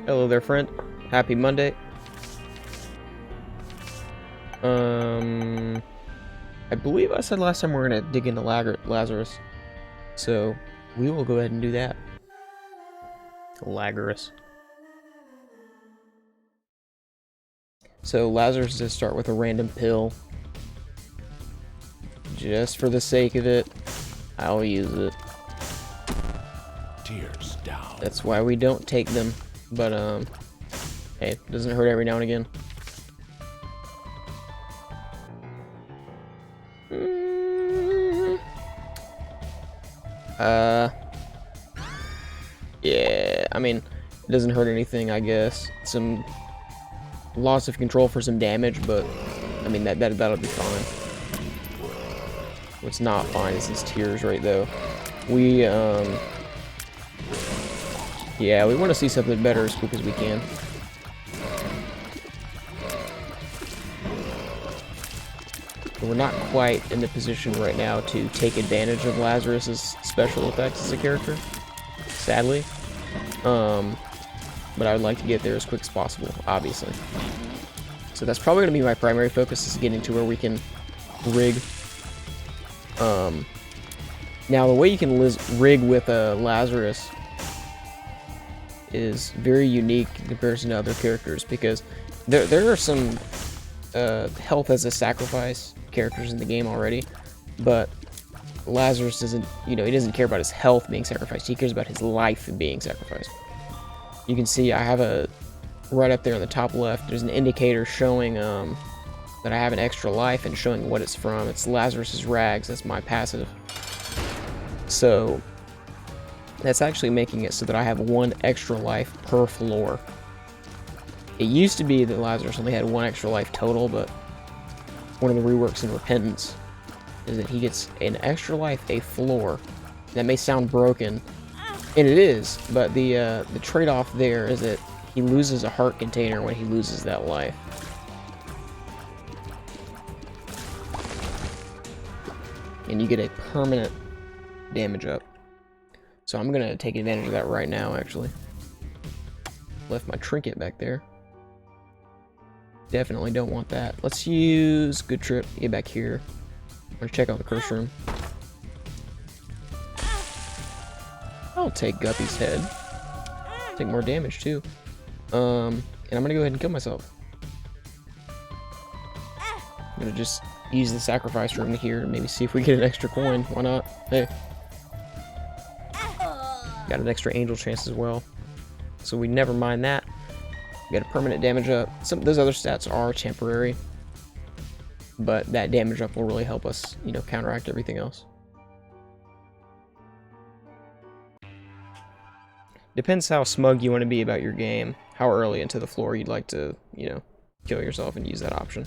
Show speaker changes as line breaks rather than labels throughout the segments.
Hello there, friend. Happy Monday. I believe I said last time we're gonna dig into Lazarus, so we will go ahead and do that. Lazarus. So Lazarus does start with a random pill. Just for the sake of it, I'll use it.
Tears down.
That's why we don't take them. But hey, it doesn't hurt every now and again. Yeah, I mean, it doesn't hurt anything, I guess. Some loss of control for some damage, but I mean that'll be fine. What's not fine is these tears right though. Yeah, we want to see something better as quick as we can. But we're not quite in the position right now to take advantage of Lazarus's special effects as a character, sadly. But I would like to get there as quick as possible, obviously. So that's probably going to be my primary focus, is getting to where we can rig. Now the way you can rig with Lazarus is very unique in comparison to other characters, because there are some health as a sacrifice characters in the game already, but Lazarus doesn't, he doesn't care about his health being sacrificed. He cares about his life being sacrificed. You can see I have right up there on the top left, there's an indicator showing that I have an extra life and showing what it's from. It's Lazarus's rags. That's my passive. So that's actually making it so that I have 1 extra life per floor. It used to be that Lazarus only had 1 extra life total, but one of the reworks in Repentance is that he gets an extra life a floor. That may sound broken, and it is, but the trade-off there is that he loses a heart container when he loses that life. And you get a permanent damage up. So I'm gonna take advantage of that right now, actually. Left my trinket back there. Definitely don't want that. Let's use Good Trip. Get back here. I'm gonna check out the curse room. I'll take Guppy's head. Take more damage too. And I'm gonna go ahead and kill myself. I'm gonna just use the sacrifice room here and maybe see if we get an extra coin. Why not? Hey. Got an extra angel chance as well. So we never mind that. We got a permanent damage up. Some of those other stats are temporary, but that damage up will really help us, counteract everything else. Depends how smug you want to be about your game, how early into the floor you'd like to, kill yourself and use that option.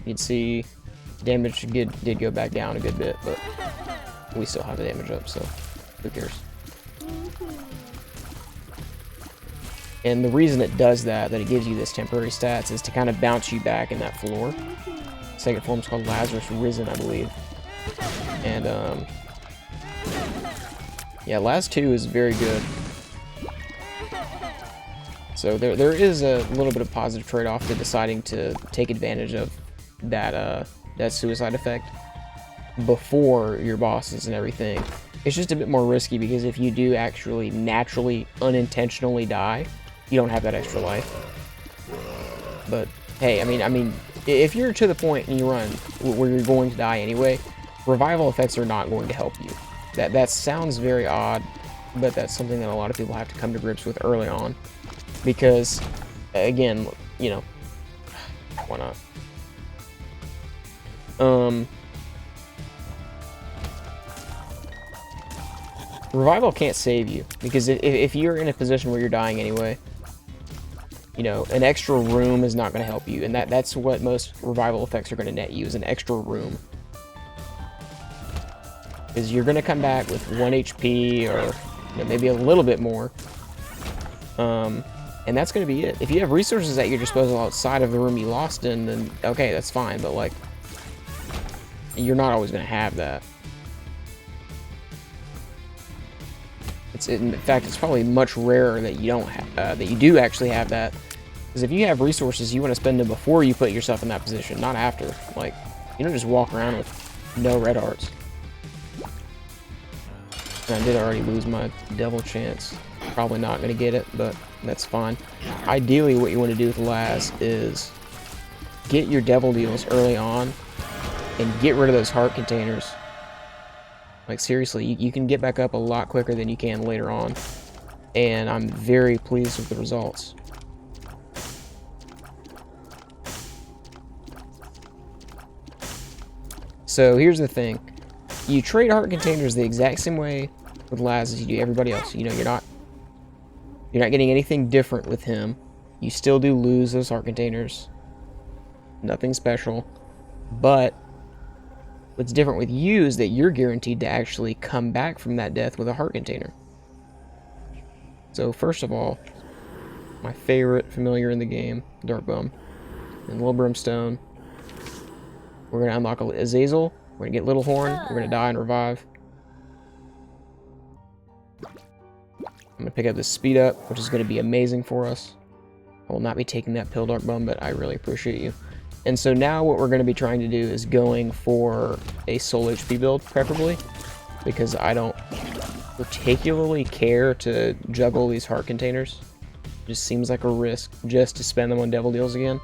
You'd see damage did go back down a good bit, but we still have the damage up, so who cares? And the reason it does that it gives you this temporary stats, is to kind of bounce you back in that floor. Second form is called Lazarus Risen, I believe. And, yeah, Laz 2 is very good. So there is a little bit of positive trade-off to deciding to take advantage of that suicide effect before your bosses and everything. It's just a bit more risky, because if you do actually naturally, unintentionally die, you don't have that extra life. But hey, I mean, if you're to the point in your run where you're going to die anyway, revival effects are not going to help you. That sounds very odd, but that's something that a lot of people have to come to grips with early on, because again, why not? Revival can't save you, because if you're in a position where you're dying anyway, an extra room is not going to help you, and that's what most revival effects are going to net you, is an extra room. Because you're going to come back with 1 HP, or maybe a little bit more, and that's going to be it. If you have resources at your disposal outside of the room you lost in, then okay, that's fine, but like, you're not always going to have that. In fact, it's probably much rarer that you don't that you do actually have that. Because if you have resources, you want to spend them before you put yourself in that position, not after. Like, you don't just walk around with no red hearts. And I did already lose my devil chance. Probably not going to get it, but that's fine. Ideally, what you want to do with Laz is get your devil deals early on and get rid of those heart containers. Like, seriously, you can get back up a lot quicker than you can later on. And I'm very pleased with the results. So here's the thing. You trade heart containers the exact same way with Laz as you do everybody else. You know, you're not getting anything different with him. You still do lose those heart containers. Nothing special. But what's different with you is that you're guaranteed to actually come back from that death with a heart container. So first of all, my favorite familiar in the game, Dark Bum, and Little Brimstone. We're going to unlock Azazel. We're going to get Little Horn. We're going to die and revive. I'm going to pick up this speed up, which is going to be amazing for us. I will not be taking that pill, Dark Bum, but I really appreciate you. And so now what we're going to be trying to do is going for a soul HP build, preferably, because I don't particularly care to juggle these heart containers. It just seems like a risk just to spend them on devil deals again.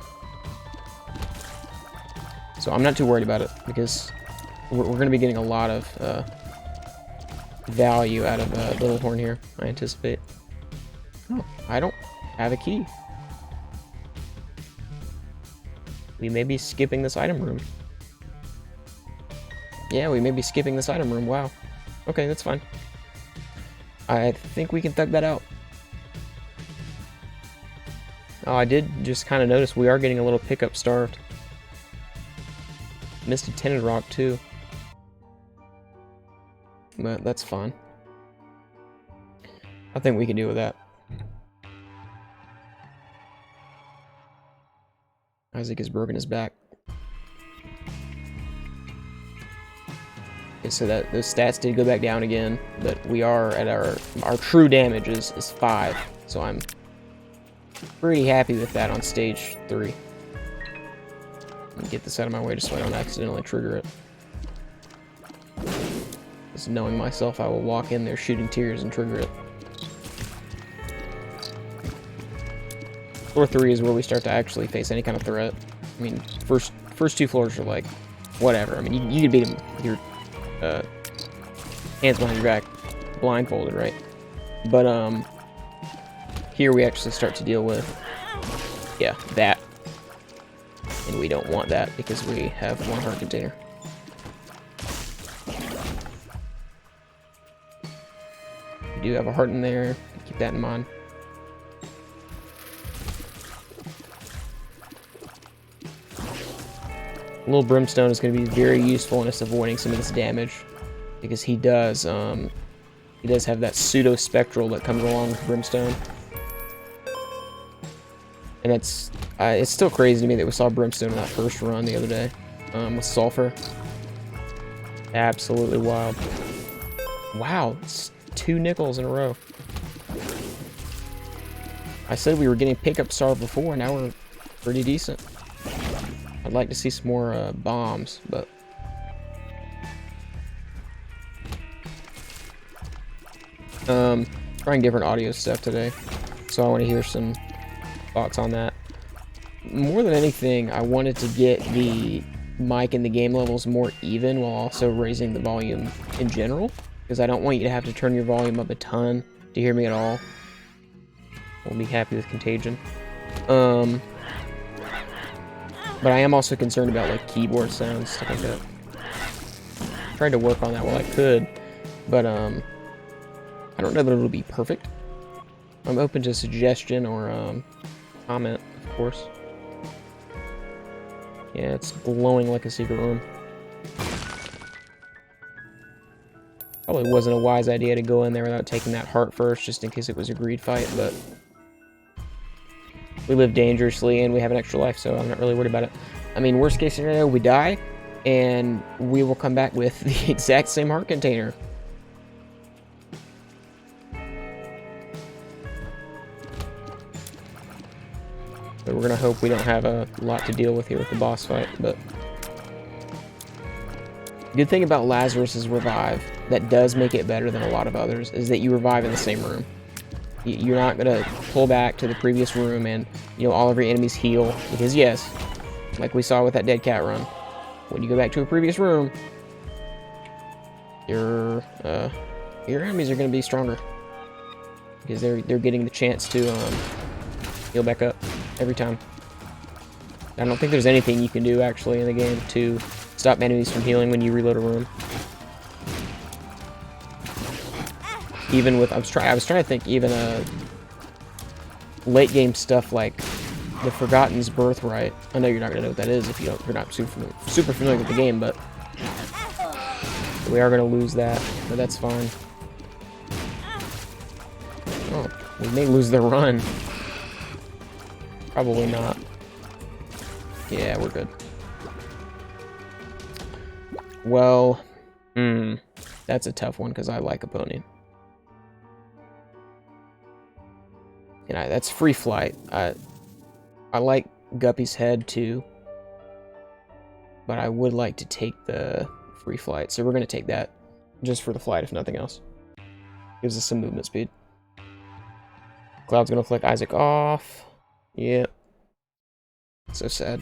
So I'm not too worried about it, because we're going to be getting a lot of value out of Little Horn here, I anticipate. Oh, I don't have a key. We may be skipping this item room. Yeah, we may be skipping this item room. Wow. Okay, that's fine. I think we can thug that out. Oh, I did just kind of notice we are getting a little pickup starved. Missed a tinted rock too. But that's fine. I think we can deal with that. Isaac has broken his back. Okay, so that those stats did go back down again, but we are at our true damage is 5. So I'm pretty happy with that on stage 3. Let me get this out of my way just so I don't accidentally trigger it. Just knowing myself, I will walk in there shooting tears and trigger it. Floor 3 is where we start to actually face any kind of threat. I mean, first 2 floors are like, whatever. I mean, you can beat them with your hands behind your back, blindfolded, right? But here we actually start to deal with, yeah, that. And we don't want that because we have 1 heart container. We do have a heart in there. Keep that in mind. Little Brimstone is going to be very useful in us avoiding some of this damage, because he does have that pseudo spectral that comes along with Brimstone, and it's still crazy to me that we saw Brimstone in that first run the other day with Sulfur. Absolutely wild. Wow, it's 2 nickels in a row. I said we were getting pickup star before, now we're pretty decent. I'd like to see some more bombs, but trying different audio stuff today, so I want to hear some thoughts on that. More than anything, I wanted to get the mic and the game levels more even while also raising the volume in general, because I don't want you to have to turn your volume up a ton to hear me at all. We'll be happy with Contagion. But I am also concerned about like keyboard sounds, stuff like that. Tried to work on that while I could, but I don't know that it'll be perfect. I'm open to suggestion or comment, of course. Yeah, it's glowing like a secret room. Probably wasn't a wise idea to go in there without taking that heart first, just in case it was a greed fight, but we live dangerously and we have an extra life, so I'm not really worried about it. I mean, worst case scenario, we die, and we will come back with the exact same heart container. But we're gonna hope we don't have a lot to deal with here with the boss fight. But good thing about Lazarus's revive that does make it better than a lot of others is that you revive in the same room. You're not gonna pull back to the previous room and all of your enemies heal, because yes, like we saw with that dead cat run, when you go back to a previous room, your enemies are gonna be stronger because they're getting the chance to heal back up every time. I don't think there's anything you can do actually in the game to stop enemies from healing when you reload a room. Even with I was trying to think even late game stuff like the Forgotten's Birthright. I know you're not gonna know what that is if you're not super familiar with the game, but we are gonna lose that, but that's fine. Oh, we may lose the run. Probably not. Yeah, we're good. Well, that's a tough one because I like a pony. And that's free flight. I like Guppy's head too, but I would like to take the free flight, so we're gonna take that just for the flight, if nothing else. Gives us some movement speed. Cloud's gonna flick Isaac off. Yep. So sad.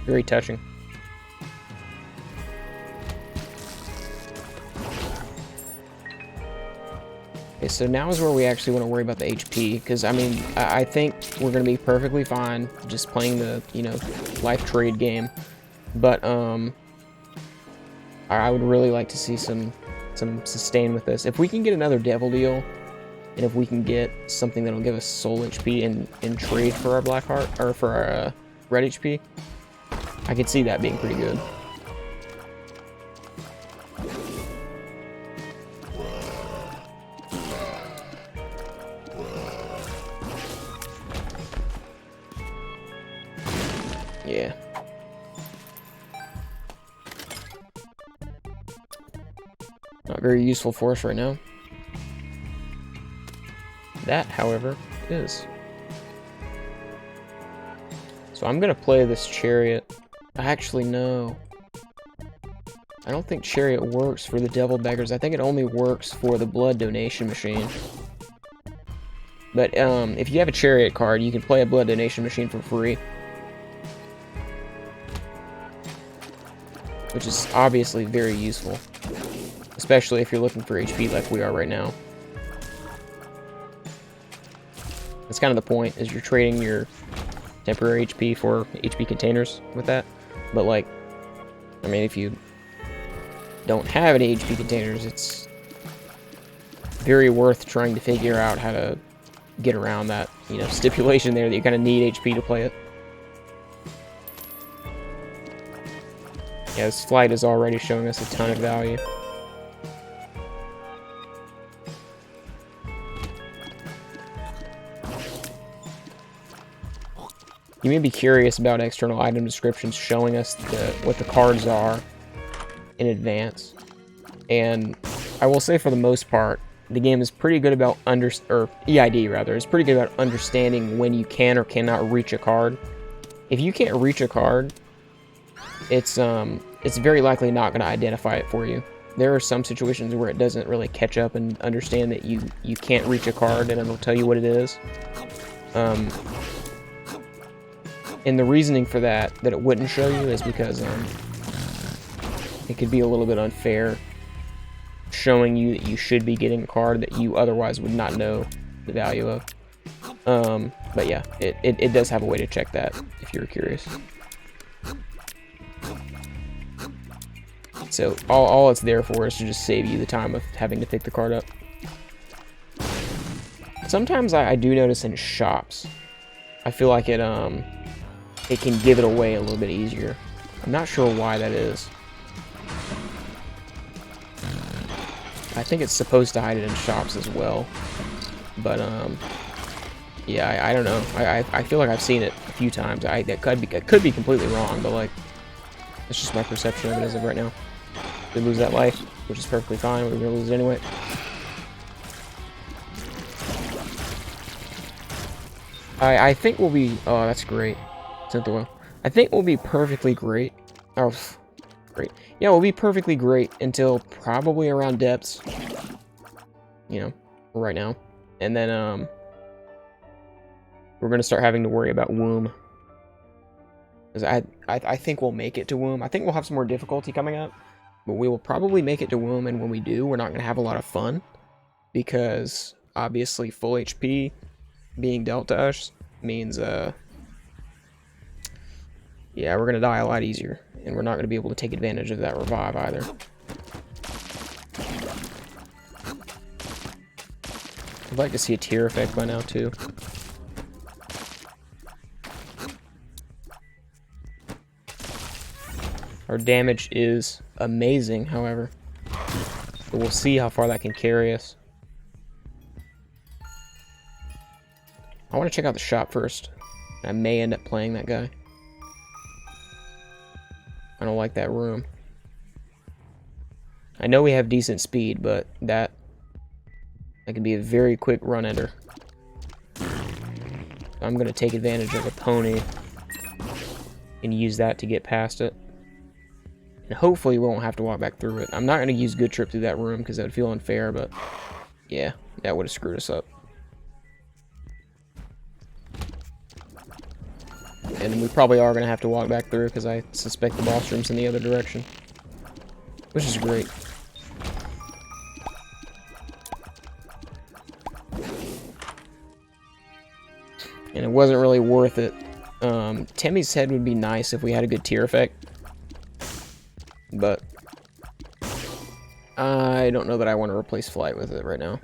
Very touching. Okay, so now is where we actually want to worry about the HP, because I mean, I think we're going to be perfectly fine just playing the, life trade game, but I would really like to see some sustain with this. If we can get another Devil Deal, and if we can get something that'll give us soul HP in trade for our Black Heart, or for our red HP, I could see that being pretty good. Yeah. Not very useful for us right now. That, however, is. So I'm gonna play this Chariot. Actually, no. I don't think Chariot works for the Devil Beggars. I think it only works for the Blood Donation Machine. But if you have a Chariot card, you can play a Blood Donation Machine for free. Which is obviously very useful. Especially if you're looking for HP like we are right now. That's kind of the point, is you're trading your temporary HP for HP containers with that. But like, I mean, if you don't have any HP containers, it's very worth trying to figure out how to get around that, stipulation there that you kind of need HP to play it. Yeah, this flight is already showing us a ton of value. You may be curious about external item descriptions showing us what the cards are in advance. And I will say for the most part, the game is pretty good about EID rather, is pretty good about understanding when you can or cannot reach a card. If you can't reach a card, it's very likely not going to identify it for you. There are some situations where it doesn't really catch up and understand that you can't reach a card, and it'll tell you what it is. And the reasoning for that it wouldn't show you is because it could be a little bit unfair, showing you that you should be getting a card that you otherwise would not know the value of. But yeah, it does have a way to check that if you're curious. So all it's there for is to just save you the time of having to pick the card up. Sometimes I do notice in shops, I feel like it can give it away a little bit easier. I'm not sure why that is. I think it's supposed to hide it in shops as well. But yeah, I don't know. I feel like I've seen it a few times. I could be completely wrong, but like, it's just my perception of it as of right now. We lose that life, which is perfectly fine. We're gonna lose it anyway. I think we'll be... Oh, that's great. Synth oil. I think we'll be perfectly great. Oh, great. Yeah, we'll be perfectly great until probably around depths. You know, right now. And then, we're going to start having to worry about womb. Because I think we'll make it to womb. I think we'll have some more difficulty coming up. But we will probably make it to womb, and when we do, we're not going to have a lot of fun. Because, obviously, full HP being dealt to us means, yeah, we're going to die a lot easier. And we're not going to be able to take advantage of that revive either. I'd like to see a tear effect by now, too. Our damage is amazing, however. But we'll see how far that can carry us. I want to check out the shop first. I may end up playing that guy. I don't like that room. I know we have decent speed, but that can be a very quick run ender. I'm going to take advantage of a pony and use that to get past it. And hopefully we won't have to walk back through it. I'm not going to use Good Trip through that room because that would feel unfair, but yeah, that would have screwed us up. And we probably are going to have to walk back through because I suspect the boss room's in the other direction. Which is great. And it wasn't really worth it. Timmy's head would be nice if we had a good tear effect. But I don't know that I want to replace Flight with it right now.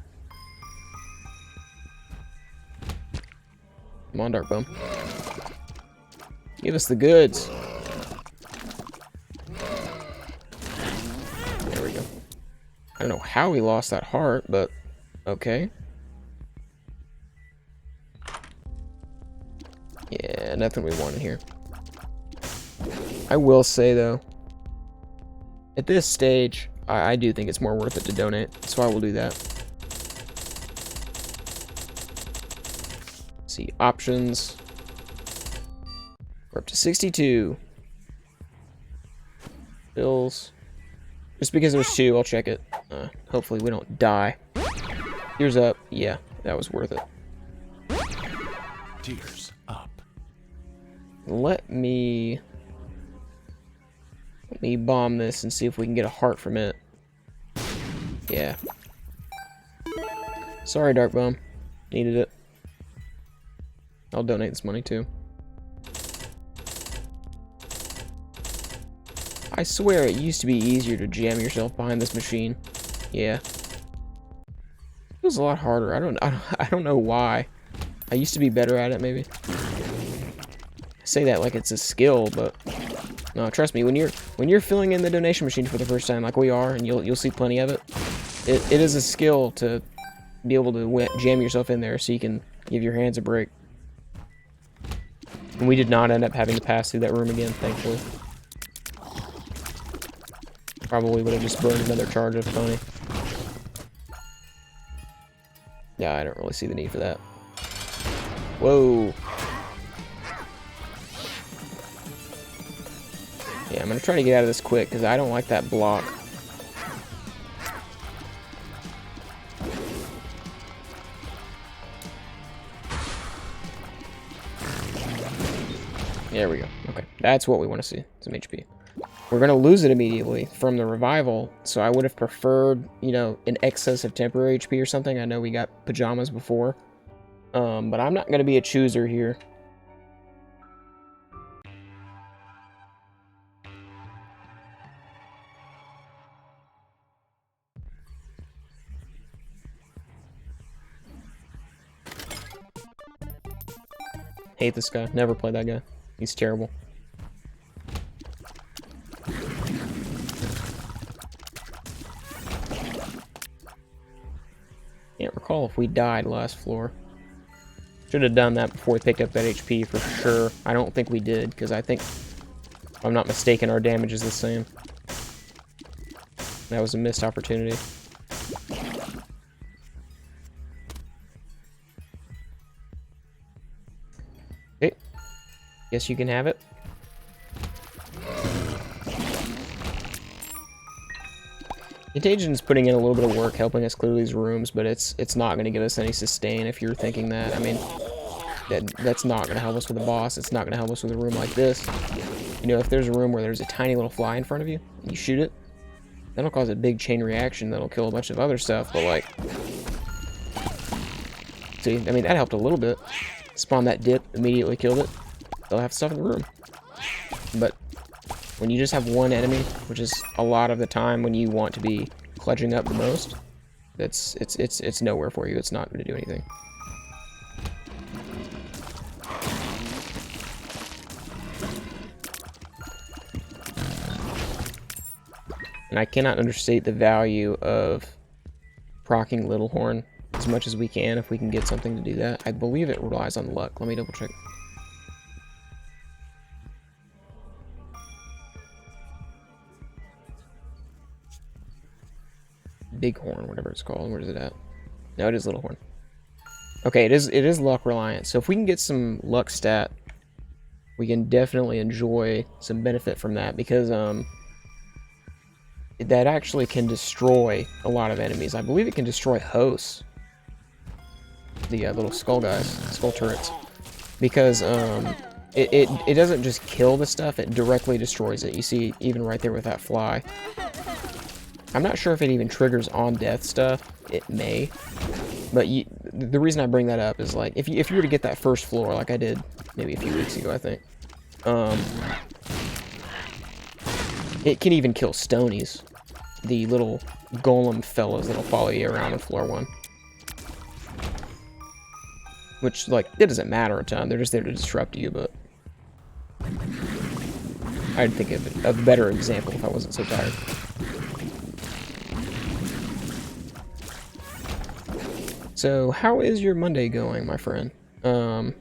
Come on, Dark Bum. Give us the goods. There we go. I don't know how we lost that heart, but okay. Yeah, nothing we wanted here. I will say, though, at this stage, I do think it's more worth it to donate. So I will do that. Let's see, options. We're up to 62. Bills. Just because there's 2, I'll check it. Hopefully we don't die. Tears up. Yeah, that was worth it.
Tears up.
Let me bomb this and see if we can get a heart from it. Yeah. Sorry, Dark Bum. Needed it. I'll donate this money too. I swear it used to be easier to jam yourself behind this machine. Yeah. It was a lot harder. I don't know why. I used to be better at it, maybe. I say that like it's a skill, but no, trust me, when you're filling in the donation machine for the first time, like we are, and you'll see plenty of it, it is a skill to be able to jam yourself in there so you can give your hands a break. And we did not end up having to pass through that room again, thankfully. Probably would have just burned another charge of pony. Yeah, I don't really see the need for that. Whoa. Yeah, I'm going to try to get out of this quick, because I don't like that block. There we go. Okay, that's what we want to see. Some HP. We're going to lose it immediately from the revival, so I would have preferred, you know, an excess of temporary HP or something. I know we got pajamas before, but I'm not going to be a chooser here. Hate this guy. Never play that guy. He's terrible. Can't recall if we died last floor. Should have done that before we picked up that HP for sure. I don't think we did, because I think, if I'm not mistaken, our damage is the same. That was a missed opportunity. Okay. Guess you can have it. Contagion is putting in a little bit of work helping us clear these rooms, but it's not going to give us any sustain if you're thinking that. I mean, that's not going to help us with a boss. It's not going to help us with a room like this. You know, if there's a room where there's a tiny little fly in front of you, and you shoot it, that'll cause a big chain reaction that'll kill a bunch of other stuff, but like... See, I mean, that helped a little bit. Spawn that dip, immediately killed it. They'll have stuff in the room. But when you just have one enemy, which is a lot of the time when you want to be clutching up the most, it's nowhere for you. It's not going to do anything. And I cannot understate the value of proccing Little Horn as much as we can if we can get something to do that. I believe it relies on luck. Let me double check. Big Horn, whatever it's called. Where is it at? No, it is Little Horn. Okay, it is luck reliant. So if we can get some luck stat, we can definitely enjoy some benefit from that, because that actually can destroy a lot of enemies. I believe it can destroy hosts. The little skull guys, skull turrets. Because it doesn't just kill the stuff, it directly destroys it. You see, even right there with that fly. I'm not sure if it even triggers on death stuff. It may. But the reason I bring that up is, like, if you were to get that first floor, like I did maybe a few weeks ago, I think. It can even kill stonies. The little golem fellas that'll follow you around on floor 1. Which, like, it doesn't matter a ton. They're just there to disrupt you, but... I'd think of a better example if I wasn't so tired. So, how is your Monday going, my friend? I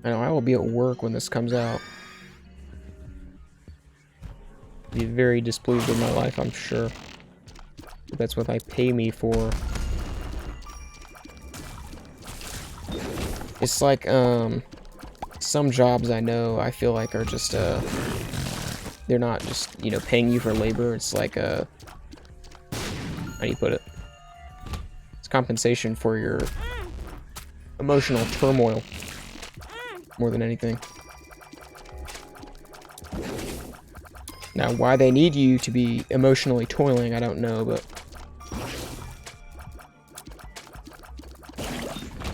know I will be at work when this comes out. Be very displeased with my life, I'm sure. But that's what they pay me for. It's like, some jobs I know, I feel like are just, they're not just, you know, paying you for labor. It's like, how do you put it? It's compensation for your emotional turmoil, more than anything. Now, why they need you to be emotionally toiling, I don't know, but...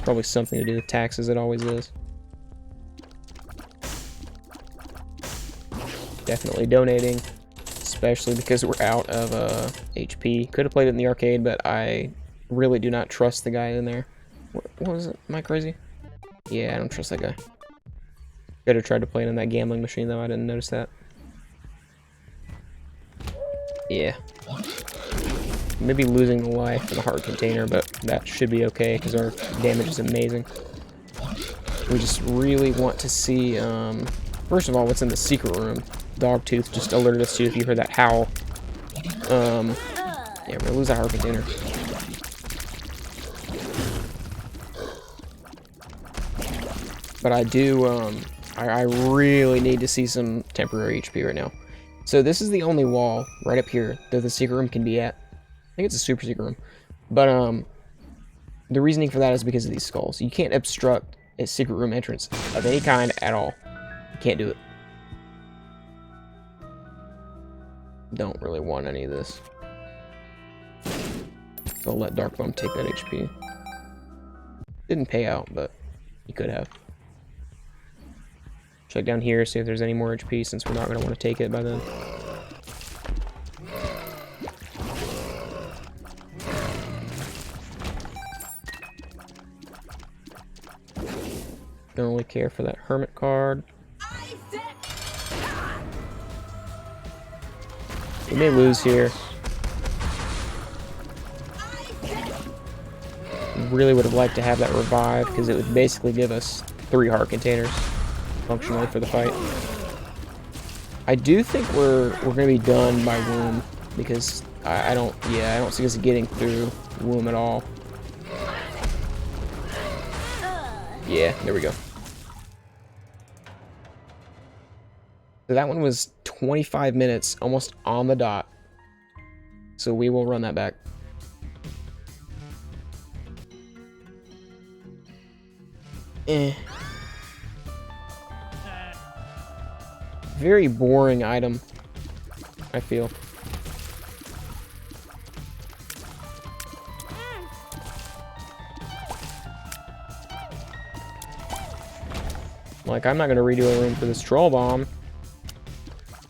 probably something to do with taxes, it always is. Definitely donating, especially because we're out of HP. Could have played it in the arcade, but I really do not trust the guy in there. What was it? Am I crazy? Yeah, I don't trust that guy. Could have tried to play it in that gambling machine, though. I didn't notice that. Yeah. Maybe losing the life in the heart container, but that should be okay because our damage is amazing. We just really want to see, first of all, what's in the secret room. Dogtooth just alerted us to, if you heard that howl. Yeah, we're gonna lose that heart container. But I do, I really need to see some temporary HP right now. So this is the only wall right up here that the secret room can be at. I think it's a super secret room. But the reasoning for that is because of these skulls. You can't obstruct a secret room entrance of any kind at all. You can't do it. Don't really want any of this. So I'll let Dark Bum take that HP. Didn't pay out, but he could have. Check down here, see if there's any more HP, since we're not going to want to take it by then. Don't really care for that hermit card. We may lose here. Really would have liked to have that revive, because it would basically give us 3 heart containers functionally for the fight. I do think we're gonna be done by womb, because I don't see us getting through womb at all. Yeah, there we go. So that one was 25 minutes, almost on the dot. So we will run that back. Very boring item, I feel. Like, I'm not going to redo a room for this troll bomb.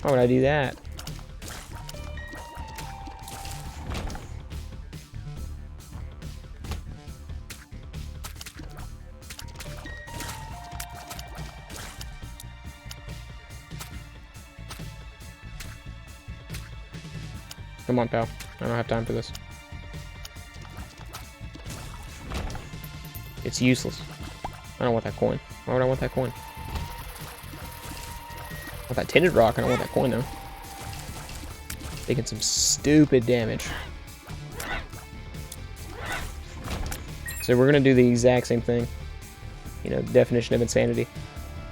Why would I do that? Come on, pal. I don't have time for this. It's useless. I don't want that coin. Why would I want that coin? I want that tinted rock. I don't want that coin, though. Taking some stupid damage. So we're going to do the exact same thing. You know, definition of insanity.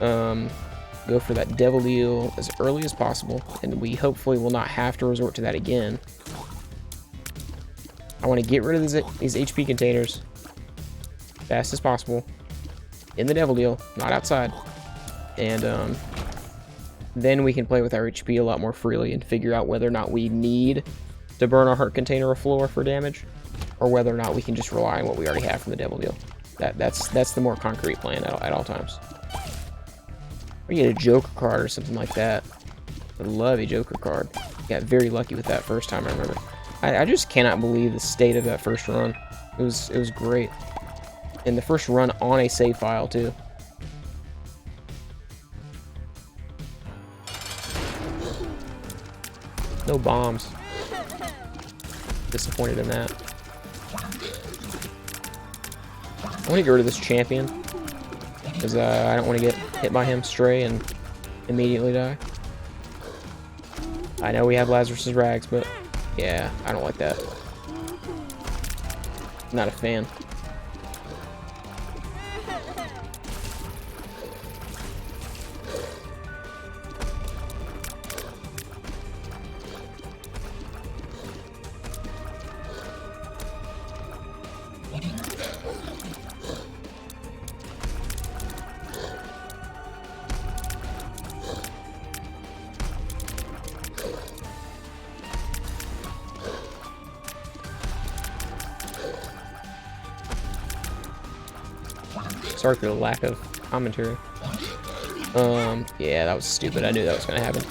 Go for that devil deal as early as possible, and we hopefully will not have to resort to that again. I want to get rid of these HP containers fast as possible in the devil deal, not outside, and then we can play with our HP a lot more freely and figure out whether or not we need to burn our heart container or floor for damage, or whether or not we can just rely on what we already have from the devil deal. That's the more concrete plan at all times. Or you get a Joker card or something like that. I love a Joker card. Got very lucky with that first time, I remember. I just cannot believe the state of that first run. It was great. And the first run on a save file, too. No bombs. Disappointed in that. I want to get rid of this champion. Because I don't want to get hit by him stray and immediately die. I know we have Lazarus's rags, but yeah, I don't like that. Not a fan. Sorry for the lack of commentary. Yeah, that was stupid. I knew that was gonna happen.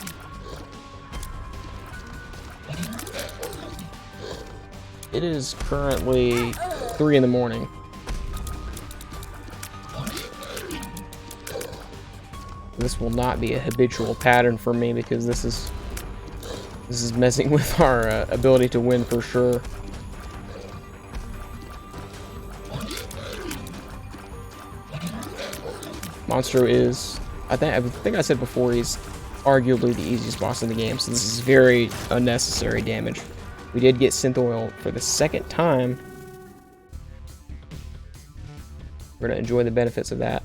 It is currently 3 in the morning. This will not be a habitual pattern for me because this is messing with our ability to win for sure. Monstro is, I think I said before, he's arguably the easiest boss in the game, so this is very unnecessary damage. We did get synth oil for the second time. We're gonna enjoy the benefits of that,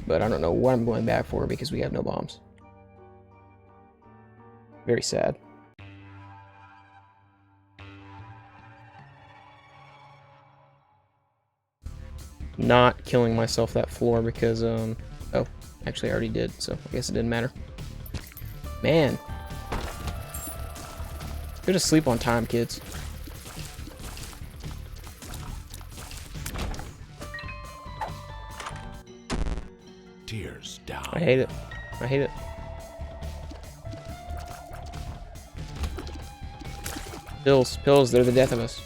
but I don't know what I'm going back for because we have no bombs. Very sad. Not killing myself that floor because, oh, actually I already did, so I guess it didn't matter. Man. Go to sleep on time, kids.
Tears down.
I hate it. I hate it. Pills, they're the death of us.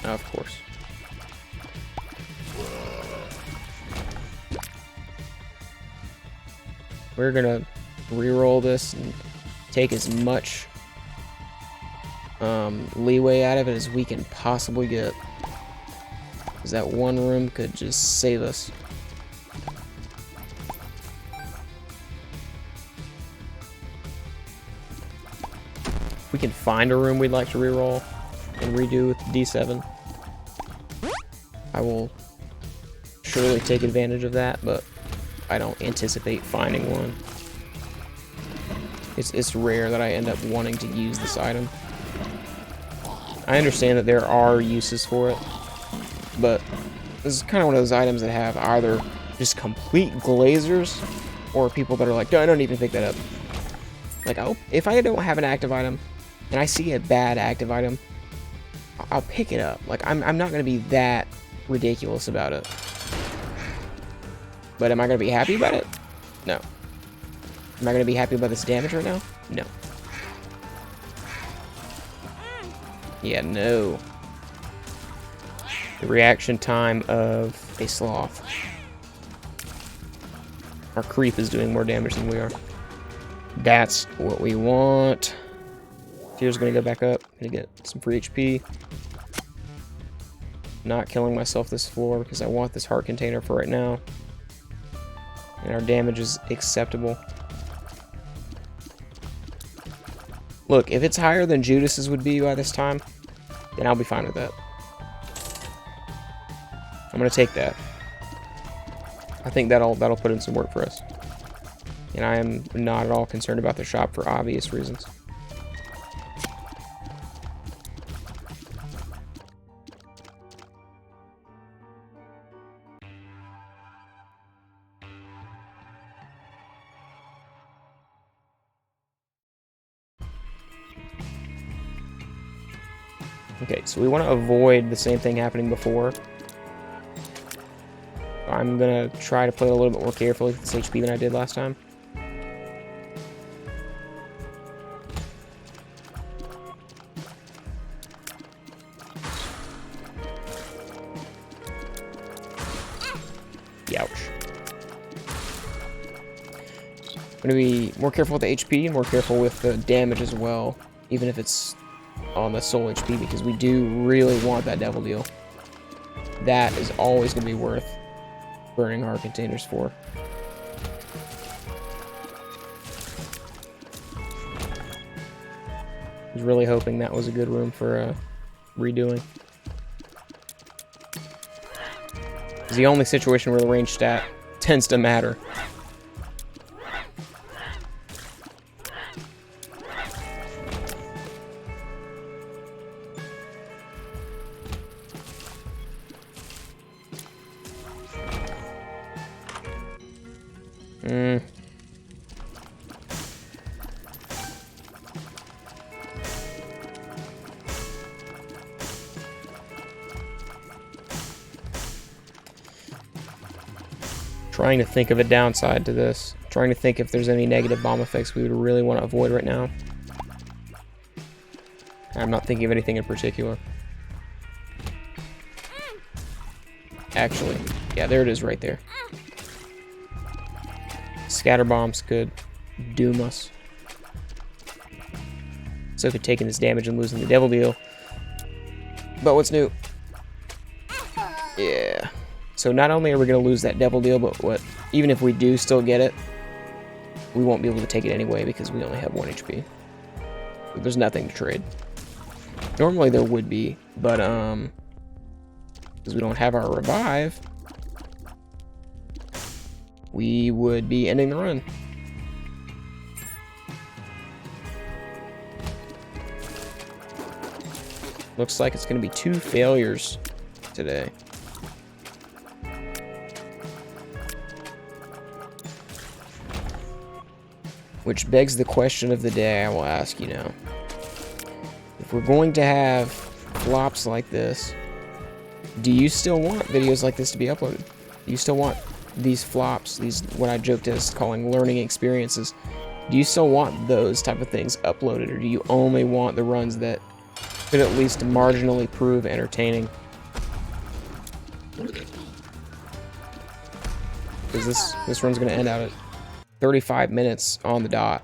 Of course. We're gonna re-roll this and take as much leeway out of it as we can possibly get. Because that one room could just save us. we can find a room we'd like to reroll and redo with D7, I will surely take advantage of that, but I don't anticipate finding one. It's rare that I end up wanting to use this item. I understand that there are uses for it, but this is kind of one of those items that have either just complete glazers or people that are like, I don't even pick that up. Like, if I don't have an active item and I see a bad active item, I'll pick it up. Like, I'm not going to be that ridiculous about it. But am I going to be happy about it? No. Am I going to be happy about this damage right now? No. Yeah, no. The reaction time of a sloth. Our creep is doing more damage than we are. That's what we want. Tear's gonna go back up. Gonna get some free HP. Not killing myself this floor because I want this heart container for right now. And our damage is acceptable. Look, if it's higher than Judas's would be by this time, then I'll be fine with that. I'm gonna take that. I think that'll put in some work for us. And I am not at all concerned about the shop for obvious reasons. Okay, so we want to avoid the same thing happening before. I'm gonna try to play a little bit more carefully with this HP than I did last time. Ouch. I'm gonna be more careful with the HP and more careful with the damage as well, even if it's on the soul HP, because we do really want that devil deal. That is always gonna be worth burning heart containers for. I was really hoping that was a good room for redoing. It's the only situation where the range stat tends to matter. Trying to think of a downside to this. Trying to think if there's any negative bomb effects we would really want to avoid right now. I'm not thinking of anything in particular. Actually, yeah, there it is right there. Scatter bombs could doom us. So could taking this damage and losing the devil deal. But what's new? Yeah. So not only are we going to lose that devil deal, but even if we do still get it, we won't be able to take it anyway because we only have 1 HP. There's nothing to trade. Normally there would be, but because we don't have our revive, we would be ending the run. Looks like it's going to be 2 failures today. Which begs the question of the day I will ask you now. If we're going to have flops like this, do you still want videos like this to be uploaded? Do you still want these flops, these what I joked as calling learning experiences, do you still want those type of things uploaded, or do you only want the runs that could at least marginally prove entertaining? Because this run's going to end out at 35 minutes on the dot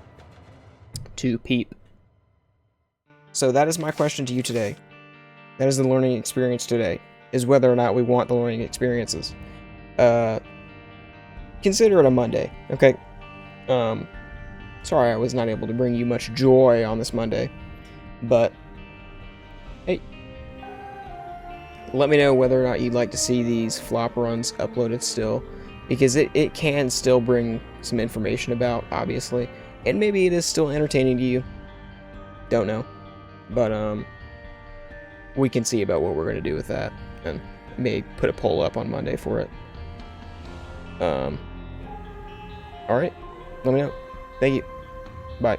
to peep. So that is my question to you today. That is the learning experience today, is whether or not we want the learning experiences. Consider it a Monday, okay? Sorry I was not able to bring you much joy on this Monday. But hey, let me know whether or not you'd like to see these flop runs uploaded still, because it can still bring some information about, obviously, and maybe it is still entertaining to you. Don't know. But we can see about what we're gonna do with that, and may put a poll up on Monday for it. All right, let me know. Thank you. Bye.